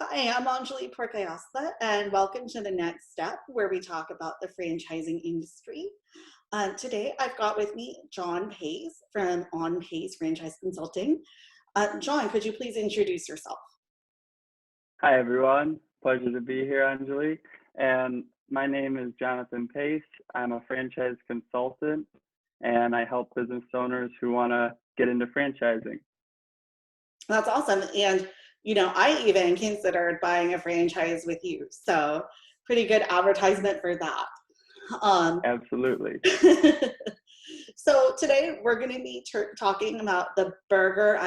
Hi, I'm Anjali Purkayastha, and welcome to the next step where we talk about the franchising industry. Today, I've got with me John Pace from On Pace Franchise Consulting. John, could you please introduce yourself? Hi, everyone. Pleasure to be here, Anjali. And my name is Jonathan Pace. I'm a franchise consultant, and I help business owners who want to get into franchising. That's awesome. And, I even considered buying a franchise with you. So, pretty good advertisement for that. Um, Absolutely. So today we're going to be talking about the Burger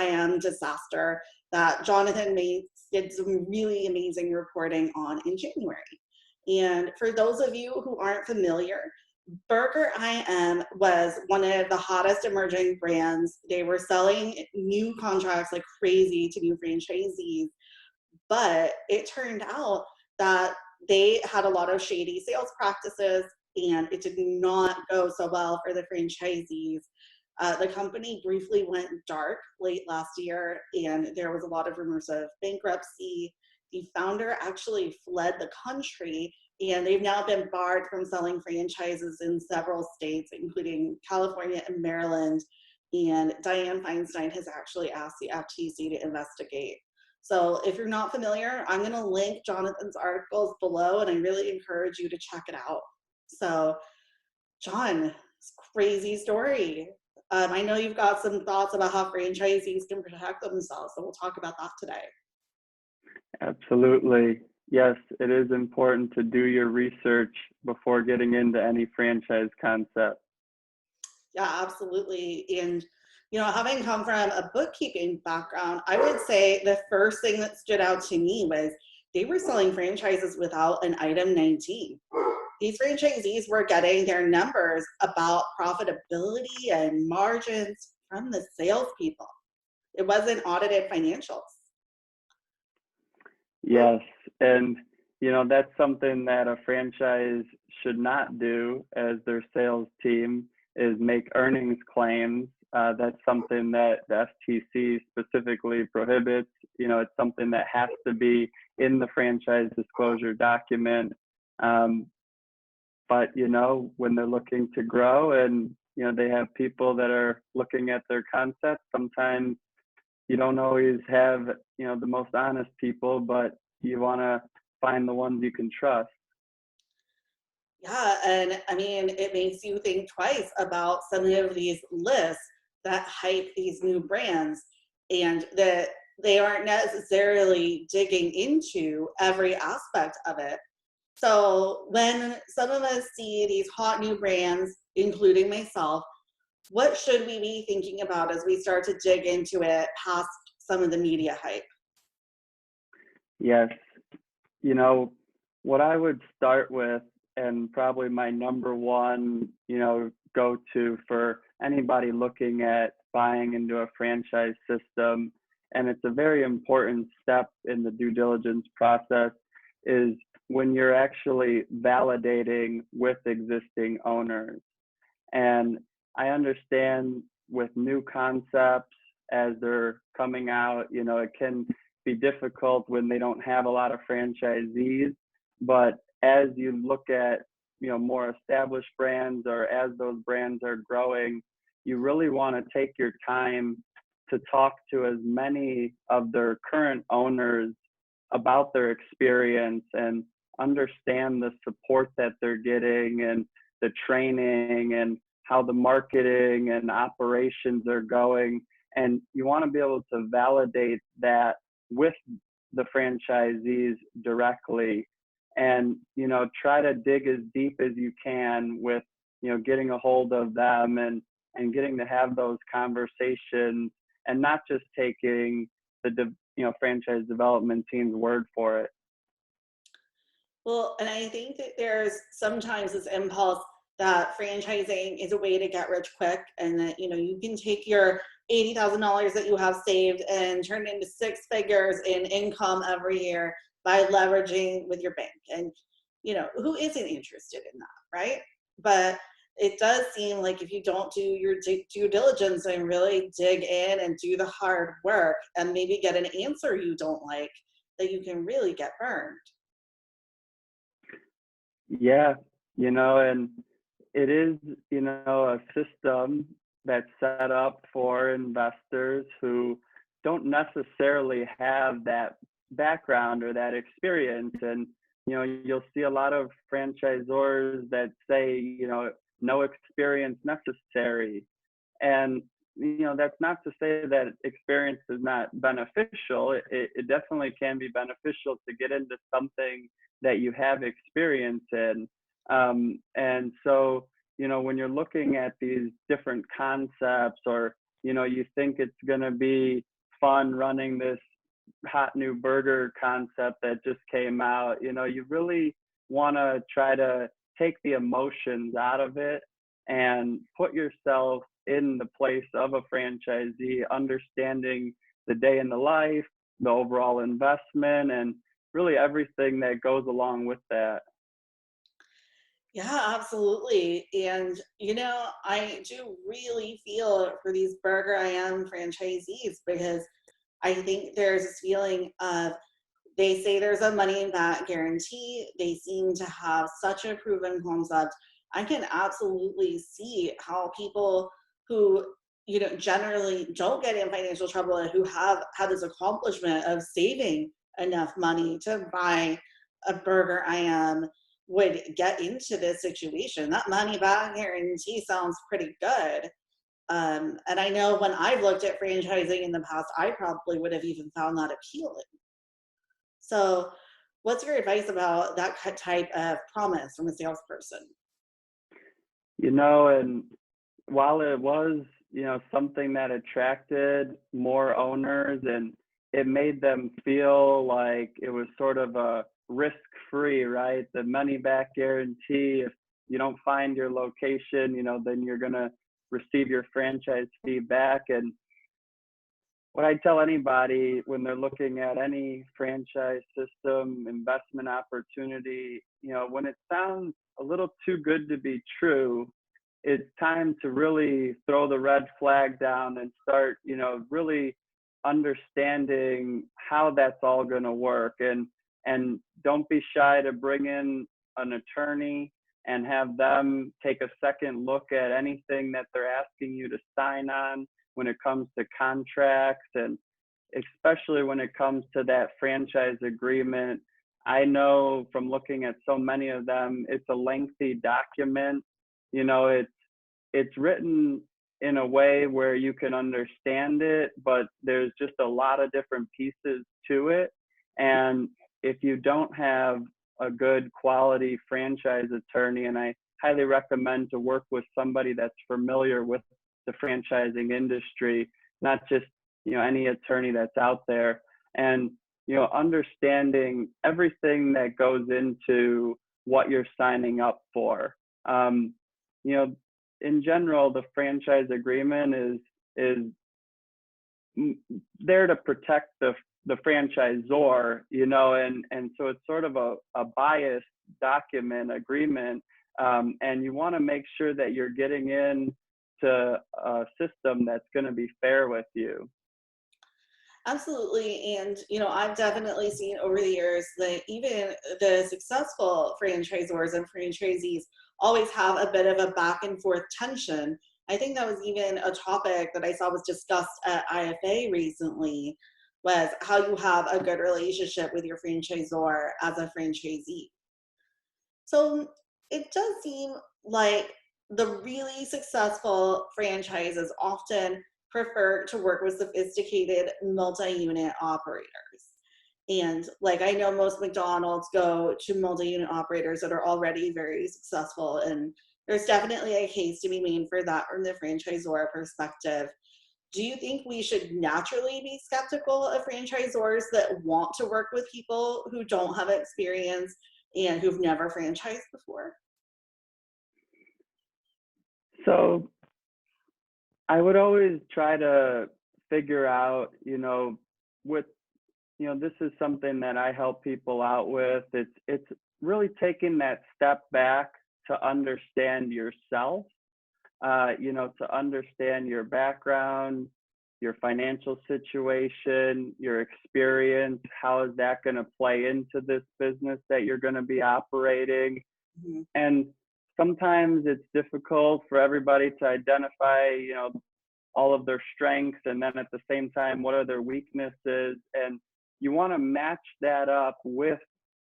disaster that Jonathan made did some really amazing reporting on in January. And for those of you who aren't familiar, Burger was one of the hottest emerging brands. They were selling new contracts like crazy to new franchisees, but it turned out that they had a lot of shady sales practices and it did not go so well for the franchisees. The company briefly went dark late last year, and there was a lot of rumors of bankruptcy. The founder actually fled the country, and they've now been barred from selling franchises in several states, including California and Maryland. And Dianne Feinstein has actually asked the FTC to investigate. So if you're not familiar, I'm going to link Jonathan's articles below, and I really encourage you to check it out. So, John, it's a crazy story. I know you've got some thoughts about how franchisees can protect themselves, so we'll talk about that today. Absolutely. Yes, it is important to do your research before getting into any franchise concept. Yeah, absolutely. And, having come from a bookkeeping background, I would say the first thing that stood out to me was they were selling franchises without an item 19. These franchisees were getting their numbers about profitability and margins from the salespeople. It wasn't audited financials. Yes, and that's something that a franchise should not do as their sales team is make earnings claims. That's something that the FTC specifically prohibits. It's something that has to be in the franchise disclosure document. But when they're looking to grow and they have people that are looking at their concept, sometimes you don't always have the most honest people, but you want to find the ones you can trust. Yeah, and I mean, it makes you think twice about some of these lists that hype these new brands and that they aren't necessarily digging into every aspect of it. So when some of us see these hot new brands, including myself, what should we be thinking about as we start to dig into it past some of the media hype? Yes, what I would start with, and probably my number one go to for anybody looking at buying into a franchise system, and it's a very important step in the due diligence process, is when you're actually validating with existing owners. And I understand with new concepts as they're coming out, it can be difficult when they don't have a lot of franchisees. But as you look at, more established brands, or as those brands are growing, you really want to take your time to talk to as many of their current owners about their experience and understand the support that they're getting and the training and how the marketing and operations are going. And you want to be able to validate that with the franchisees directly, and try to dig as deep as you can with getting a hold of them and getting to have those conversations, and not just taking the franchise development team's word for it. Well, and I think that there's sometimes this impulse that franchising is a way to get rich quick, and that you can take your $80,000 that you have saved and turn it into six figures in income every year by leveraging with your bank. And who isn't interested in that, right? But it does seem like if you don't do your due diligence and really dig in and do the hard work and maybe get an answer you don't like, that you can really get burned. Yeah, and it is, a system that's set up for investors who don't necessarily have that background or that experience. And, you'll see a lot of franchisors that say, no experience necessary. And, that's not to say that experience is not beneficial. It definitely can be beneficial to get into something that you have experience in. And so, when you're looking at these different concepts, or, you think it's going to be fun running this hot new burger concept that just came out, you really want to try to take the emotions out of it and put yourself in the place of a franchisee, understanding the day in the life, the overall investment, and really everything that goes along with that. Yeah, absolutely. And, I do really feel for these Burger I Am franchisees because I think there's this feeling of they say there's a money back guarantee. They seem to have such a proven concept. I can absolutely see how people who, generally don't get in financial trouble and who have had this accomplishment of saving enough money to buy a Burger I Am would get into this situation. That money back guarantee sounds pretty good. And I know when I've looked at franchising in the past, I probably would have even found that appealing. So, what's your advice about that type of promise from a salesperson? And while it was, something that attracted more owners, and it made them feel like it was sort of a risk free, right? The money back guarantee. If you don't find your location, then you're going to receive your franchise fee back. And what I tell anybody when they're looking at any franchise system, investment opportunity, when it sounds a little too good to be true, it's time to really throw the red flag down and start, really understanding how that's all going to work. And don't be shy to bring in an attorney and have them take a second look at anything that they're asking you to sign on when it comes to contracts, and especially when it comes to that franchise agreement. I know from looking at so many of them, it's a lengthy document. It's written in a way where you can understand it, but there's just a lot of different pieces to it. And if you don't have a good quality franchise attorney, and I highly recommend to work with somebody that's familiar with the franchising industry, not just, any attorney that's out there, and, understanding everything that goes into what you're signing up for. In general, the franchise agreement is there to protect the franchisor, and so it's sort of a biased document agreement, and you want to make sure that you're getting in to a system that's going to be fair with you. Absolutely. And, I've definitely seen over the years that even the successful franchisors and franchisees always have a bit of a back and forth tension. I think that was even a topic that I saw was discussed at IFA recently, was how you have a good relationship with your franchisor as a franchisee. So it does seem like the really successful franchises often prefer to work with sophisticated multi-unit operators. And like I know most McDonald's go to multi-unit operators that are already very successful, and there's definitely a case to be made for that from the franchisor perspective. Do you think we should naturally be skeptical of franchisors that want to work with people who don't have experience and who've never franchised before? So I would always try to figure out, with, this is something that I help people out with. It's really taking that step back to understand yourself, to understand your background, your financial situation, your experience, how is that going to play into this business that you're going to be operating. Mhm. And sometimes it's difficult for everybody to identify, all of their strengths, and then at the same time, what are their weaknesses? And you want to match that up with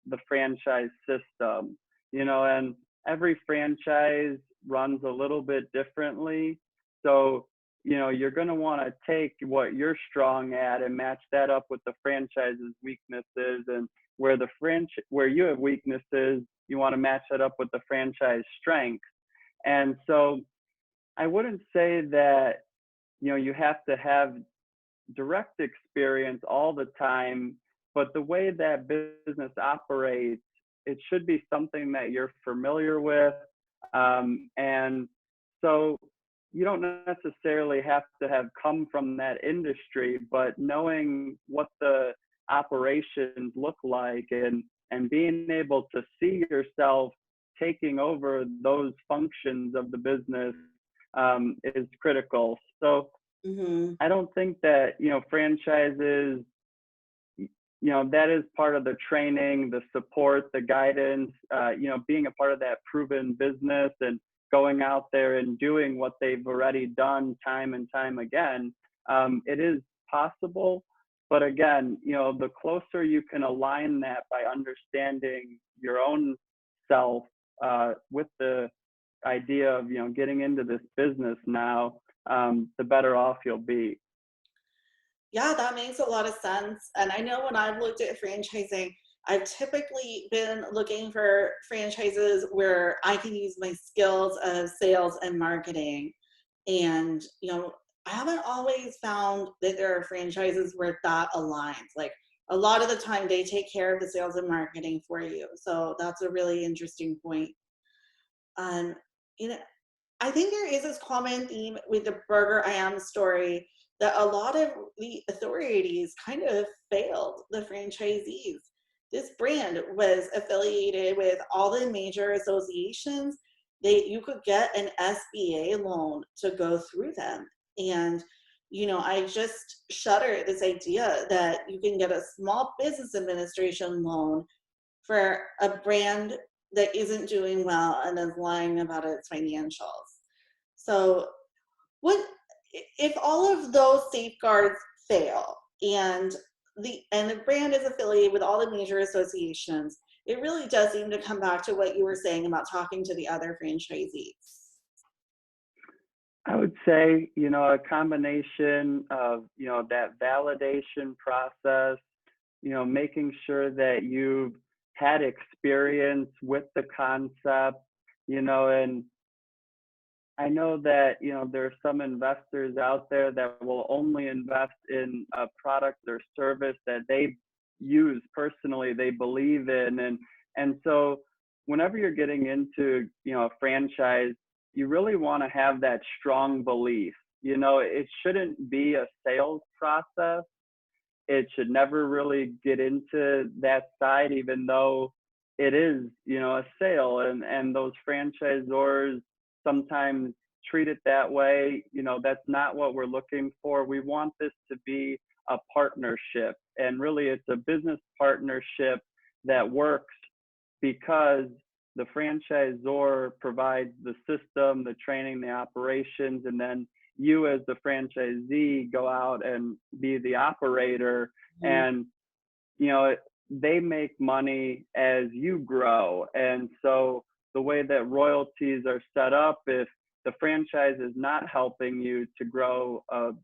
the franchise system, and every franchise runs a little bit differently. So, you're going to want to take what you're strong at and match that up with the franchise's weaknesses, and where you have weaknesses, you want to match that up with the franchise strengths. And so I wouldn't say that, you have to have direct experience all the time, but the way that business operates, it should be something that you're familiar with. And so you don't necessarily have to have come from that industry, but knowing what the operations look like, and being able to see yourself taking over those functions of the business is critical. So Mhm. I don't think that, franchises, that is part of the training, the support, the guidance, being a part of that proven business and going out there and doing what they've already done time and time again. It is possible. But again, the closer you can align that by understanding your own self with the idea of, getting into this business now, the better off you'll be. Yeah, that makes a lot of sense. And I know when I've looked at franchising, I've typically been looking for franchises where I can use my skills of sales and marketing. And, I haven't always found that there are franchises where that aligns. Like a lot of the time, they take care of the sales and marketing for you. So that's a really interesting point. Um, you know, I think there is this common theme with the Burger I Am story that a lot of the authorities kind of failed the franchisees. This brand was affiliated with all the major associations. You could get an SBA loan to go through them. And, I just shudder at this idea that you can get a small business administration loan for a brand that isn't doing well and is lying about its financials. So, what if all of those safeguards fail and the brand is affiliated with all the major associations? It really does seem to come back to what you were saying about talking to the other franchisees. I would say, a combination of, that validation process, making sure that you've had experience with the concept, and I know that, there are some investors out there that will only invest in a product or service that they use personally, they believe in. And so whenever you're getting into, a franchise, you really want to have that strong belief. It shouldn't be a sales process. It should never really get into that side, even though it is, a sale, and those franchisors sometimes treat it that way. That's not what we're looking for. We want this to be a partnership, and really it's a business partnership that works because the franchisor provides the system, the training, the operations, and then you as the franchisee go out and be the operator. Mhm. And you know they make money as you grow. And so the way that royalties are set up, if the franchise is not helping you to grow a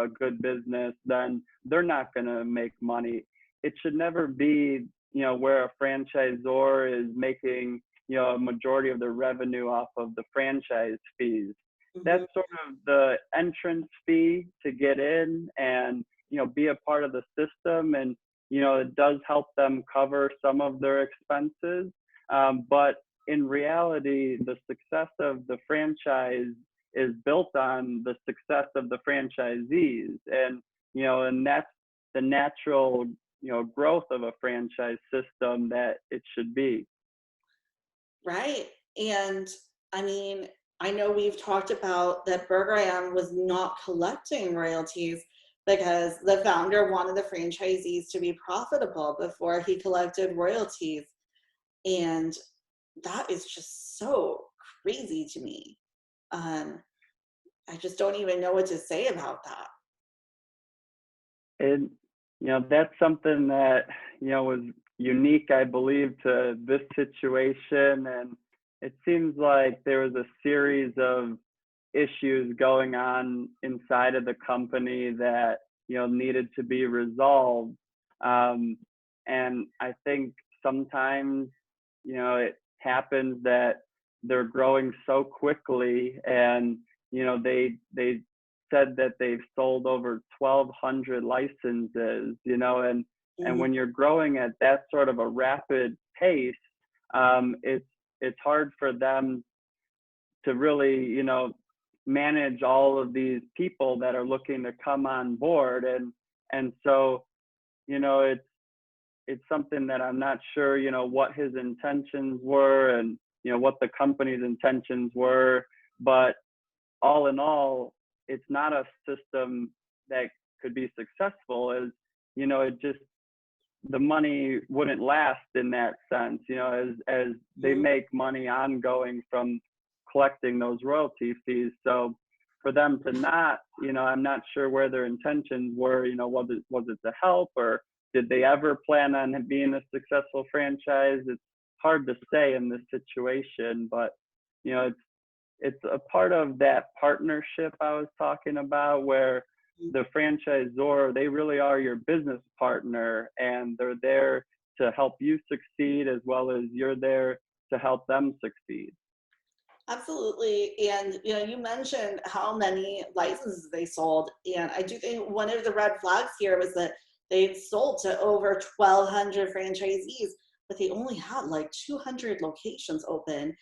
good business, then they're not going to make money. It should never be where a franchisor is making a majority of their revenue off of the franchise fees. That's Mhm. sort of the entrance fee to get in and be a part of the system. And it does help them cover some of their expenses. But in reality, the success of the franchise is built on the success of the franchisees. And that's the natural growth of a franchise system that it should be. Right. And I mean, I know we've talked about that Burgerim was not collecting royalties because the founder wanted the franchisees to be profitable before he collected royalties. And that is just so crazy to me. Um, I just don't even know what to say about that. And, that's something that, was unique, I believe, to this situation. And it seems like there was a series of issues going on inside of the company that, needed to be resolved. Um, and I think sometimes, it happens that they're growing so quickly, and, they said that they've sold over 1,200 licenses, and Mhm. when you're growing at that sort of a rapid pace, it's hard for them to really, manage all of these people that are looking to come on board, and so, it's something that I'm not sure, what his intentions were, and what the company's intentions were, but all in all, it's not a system that could be successful. As it just, the money wouldn't last in that sense, as they Mhm. make money ongoing from collecting those royalty fees. So for them to not, I'm not sure where their intentions were. Was it to help, or did they ever plan on being a successful franchise? It's hard to say in this situation, but it's a part of that partnership I was talking about, where the franchisor, they really are your business partner, and they're there to help you succeed as well as you're there to help them succeed. Absolutely. And you mentioned how many licenses they sold. And I do think one of the red flags here was that they'd sold to over 1,200 franchisees, but they only had like 200 locations open.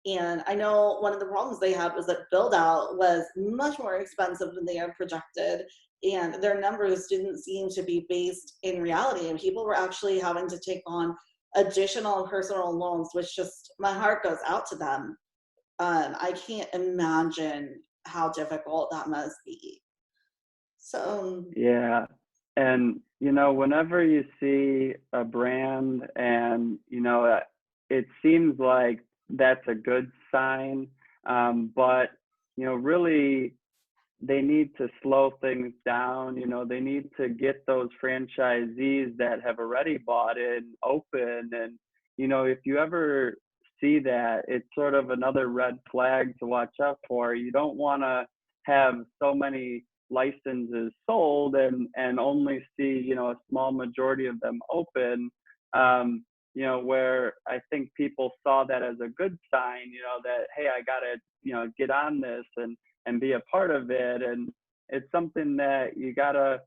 And I know one of the problems they had was that build out was much more expensive than they had projected. And their numbers didn't seem to be based in reality. And people were actually having to take on additional personal loans, which just my heart goes out to them. I can't imagine how difficult that must be. So, Yeah. And, whenever you see a brand and, it seems like that's a good sign. But, really, they need to slow things down. They need to get those franchisees that have already bought in open. And, if you ever see that, it's sort of another red flag to watch out for. You don't want to have so many licenses sold and only see, a small majority of them open. Where I think people saw that as a good sign, that, hey, I got to, get on this and be a part of it. And it's something that you gotta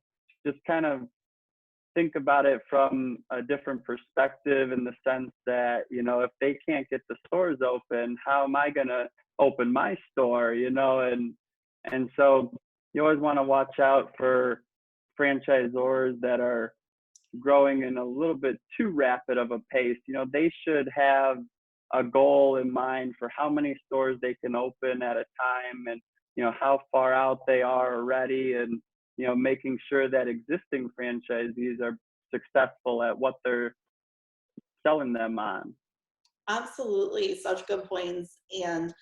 just kind of think about it from a different perspective, in the sense that, if they can't get the stores open, how am I gonna open my store? And so you always want to watch out for franchisors that are growing in a little bit too rapid of a pace. They should have a goal in mind for how many stores they can open at a time, and how far out they are already, and making sure that existing franchisees are successful at what they're selling them on. absolutely, such good points. And,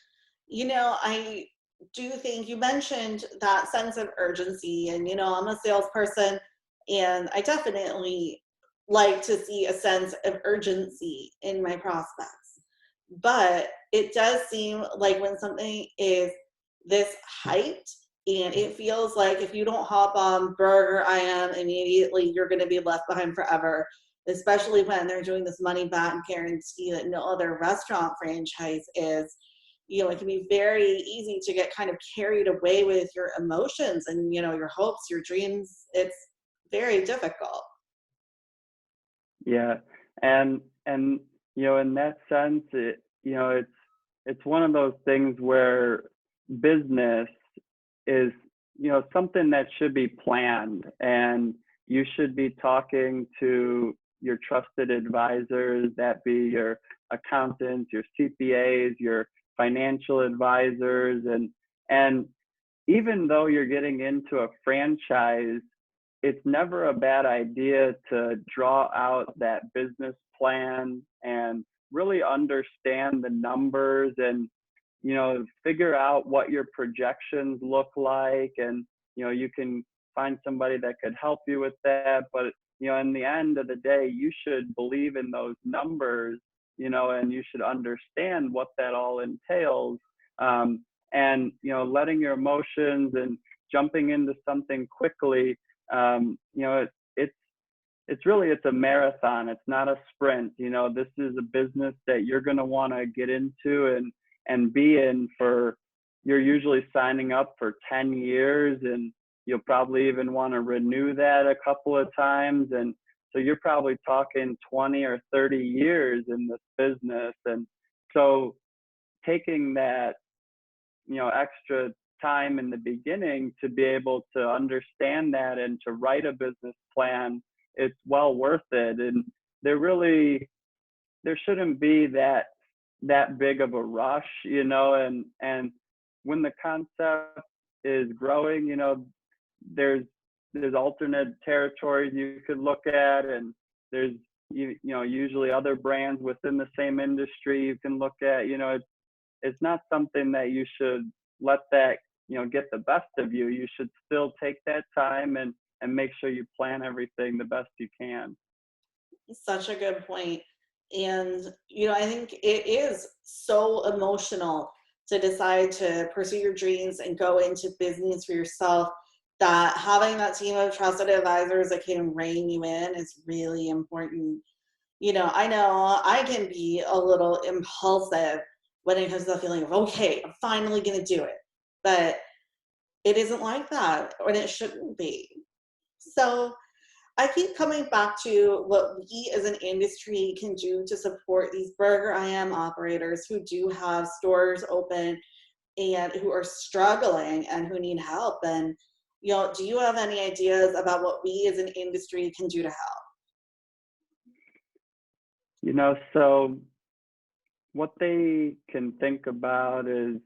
I do think you mentioned that sense of urgency. And, I'm a salesperson, and I definitely like to see a sense of urgency in my prospects. But it does seem like when something is this hyped, and it feels like if you don't hop on Burger I am immediately, you're going to be left behind forever, especially when they're doing this money back guarantee that no other restaurant franchise is. It can be very easy to get kind of carried away with your emotions and, your hopes, your dreams. It's very difficult. Yeah, and in that sense, it's one of those things where business is, something that should be planned, and you should be talking to your trusted advisors, that be your accountants, your CPAs, your financial advisors, and even though you're getting into a franchise, it's never a bad idea to draw out that business plan and really understand the numbers and, figure out what your projections look like. And, you can find somebody that could help you with that. But, in the end of the day, you should believe in those numbers, and you should understand what that all entails. And, letting your emotions and jumping into something quickly, it's a marathon. It's not a sprint. This is a business that you're going to want to get into and be in for. You're usually signing up for 10 years, and you'll probably even want to renew that a couple of times. And so you're probably talking 20 or 30 years in this business. And so taking that, extra time in the beginning to be able to understand that and to write a business plan, it's well worth it. And there shouldn't be that big of a rush, and when the concept is growing, there's alternate territories you could look at, and there's usually other brands within the same industry you can look at. It's not something that you should let that get the best of you. You should still take that time and make sure you plan everything the best you can. Such a good point. And, I think it is so emotional to decide to pursue your dreams and go into business for yourself, that having that team of trusted advisors that can rein you in is really important. I know I can be a little impulsive when it comes to the feeling of, okay, I'm finally going to do it. But it isn't like that, and it shouldn't be. So I keep coming back to what we as an industry can do to support these Burger IM operators who do have stores open and who are struggling and who need help. And, do you have any ideas about what we as an industry can do to help? So what they can think about is,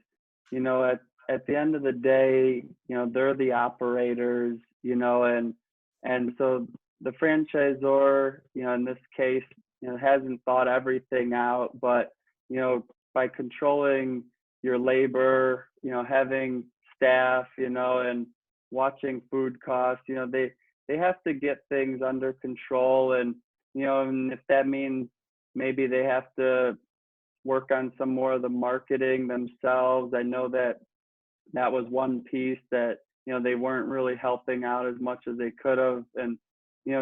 at the end of the day, they're the operators, and so the franchisor, in this case, hasn't thought everything out, but, by controlling your labor, having staff, and watching food costs, they have to get things under control. And, and if that means maybe they have to work on some more of the marketing themselves. I know that was one piece that, they weren't really helping out as much as they could have. And,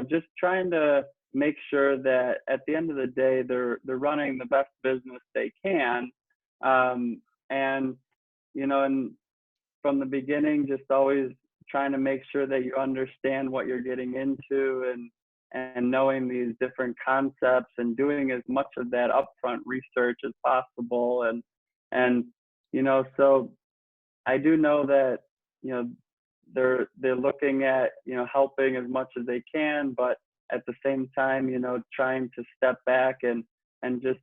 just trying to make sure that at the end of the day, they're running the best business they can. And from the beginning, just always trying to make sure that you understand what you're getting into, and knowing these different concepts and doing as much of that upfront research as possible. And so I do know that, they're looking at, helping as much as they can, but at the same time, trying to step back and just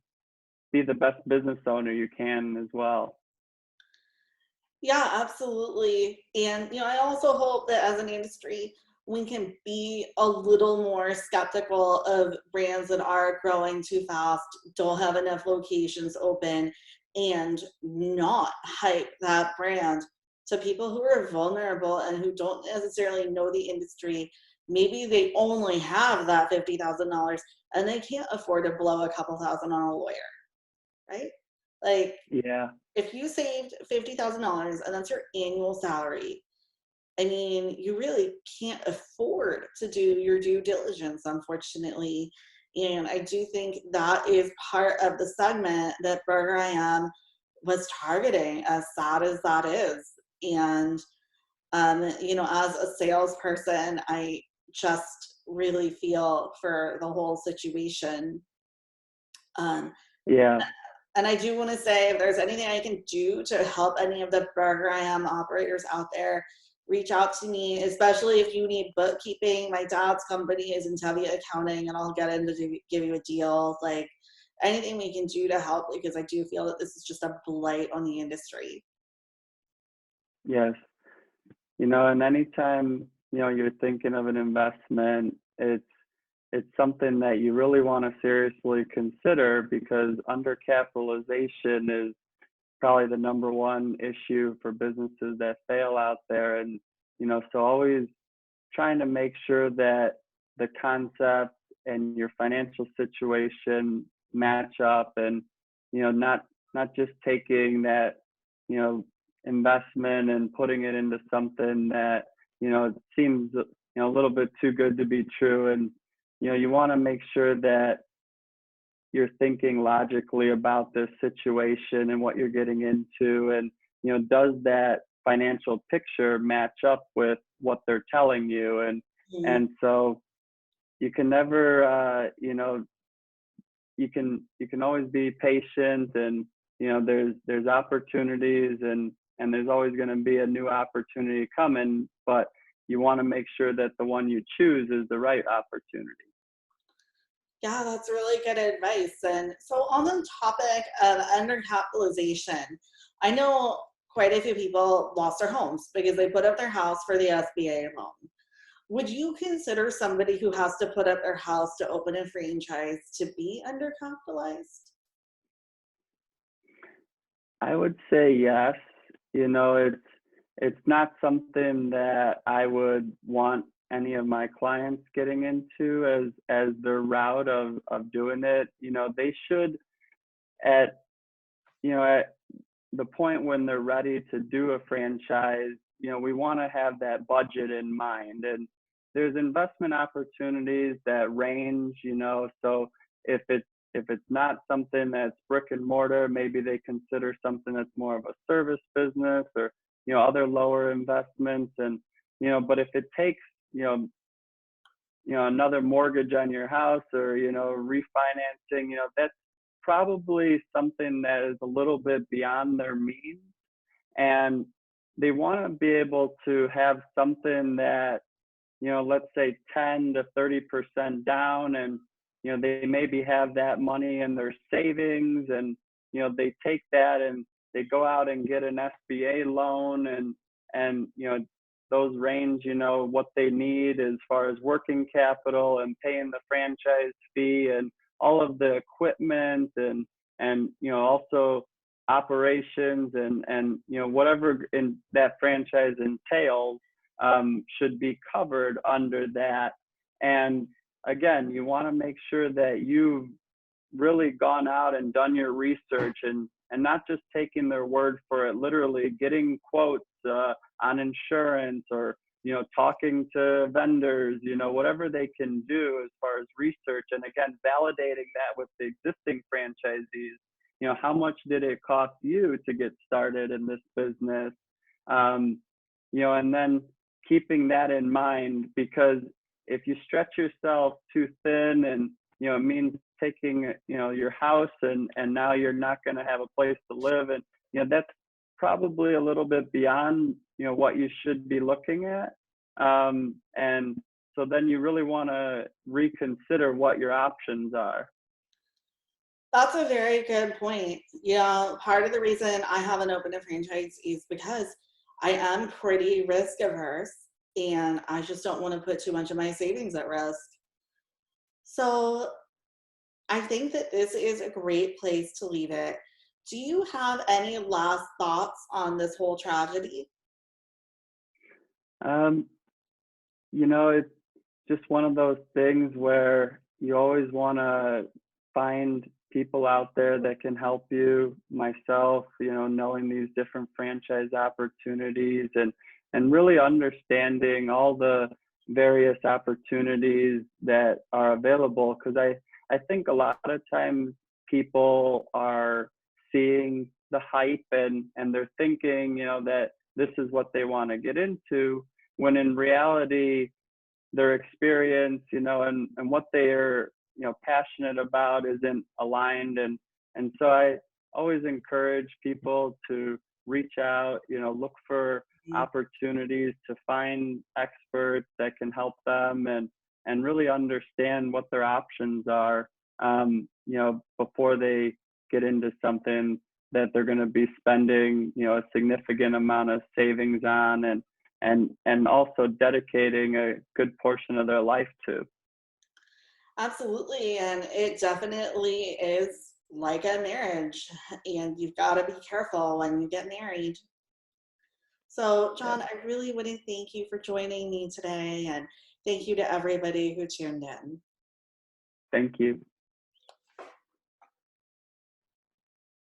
be the best business owner you can as well. Yeah, absolutely. And, I also hope that as an industry, we can be a little more skeptical of brands that are growing too fast, don't have enough locations open, and not hype that brand to people who are vulnerable and who don't necessarily know the industry. Maybe they only have that $50,000 and they can't afford to blow a couple thousand on a lawyer, right? Like, Yeah. if you saved $50,000 and that's your annual salary, I mean, you really can't afford to do your due diligence, unfortunately. And I do think that is part of the segment that Burger IM was targeting, as sad as that is. And, as a salesperson, I just really feel for the whole situation. Yeah. And I do want to say, if there's anything I can do to help any of the Burger IM operators out there, reach out to me, especially if you need bookkeeping. My dad's company is in Tevye Accounting, and I'll get into give you a deal. Like, anything we can do to help, because I do feel that this is just a blight on the industry. Yes. And anytime, you're thinking of an investment, it's something that you really want to seriously consider, because undercapitalization is probably the number one issue for businesses that fail out there. And, so always trying to make sure that the concept and your financial situation match up, and, not just taking that, investment and putting it into something that, seems, a little bit too good to be true. And, you want to make sure that you're thinking logically about this situation and what you're getting into, and does that financial picture match up with what they're telling you? And so you can never you can always be patient, and there's opportunities, and there's always going to be a new opportunity coming, but you want to make sure that the one you choose is the right opportunity. Yeah, that's really good advice. And so, on the topic of undercapitalization, I know quite a few people lost their homes because they put up their house for the SBA loan. Would you consider somebody who has to put up their house to open a franchise to be undercapitalized? I would say yes. It's not something that I would want any of my clients getting into as their route of doing it. They should, at at the point when they're ready to do a franchise, we want to have that budget in mind. And there's investment opportunities that range, so if it's not something that's brick and mortar, maybe they consider something that's more of a service business, or other lower investments. And but if it takes another mortgage on your house, or refinancing, that's probably something that is a little bit beyond their means. And they want to be able to have something that, let's say 10 to 30% down, and they maybe have that money in their savings, and they take that and they go out and get an SBA loan, and those range, what they need as far as working capital and paying the franchise fee and all of the equipment, and also operations, and whatever in that franchise entails, should be covered under that. And again, you want to make sure that you've really gone out and done your research, and not just taking their word for it, literally getting quotes on insurance, or talking to vendors, whatever they can do as far as research, and again validating that with the existing franchisees. How much did it cost you to get started in this business? And then keeping that in mind, because if you stretch yourself too thin, and it means taking your house, and now you're not going to have a place to live, and that's probably a little bit beyond what you should be looking at. And so then you really want to reconsider what your options are. That's a very good point. Part of the reason I haven't opened a franchise is because I am pretty risk averse, and I just don't want to put too much of my savings at risk. So I think that this is a great place to leave it. Do you have any last thoughts on this whole tragedy? Um, it's just one of those things where you always want to find people out there that can help you. Myself, knowing these different franchise opportunities, and really understanding all the various opportunities that are available, because I think a lot of times people are seeing the hype, and they're thinking that this is what they want to get into, when in reality their experience and what they're passionate about isn't aligned. And so I always encourage people to reach out, look for opportunities to find experts that can help them, and really understand what their options are. before they get into something that they're going to be spending, a significant amount of savings on, and also dedicating a good portion of their life to. Absolutely. And it definitely is like a marriage, and you've got to be careful when you get married. So, Yeah. John, I really want to thank you for joining me today, and thank you to everybody who tuned in. Thank you.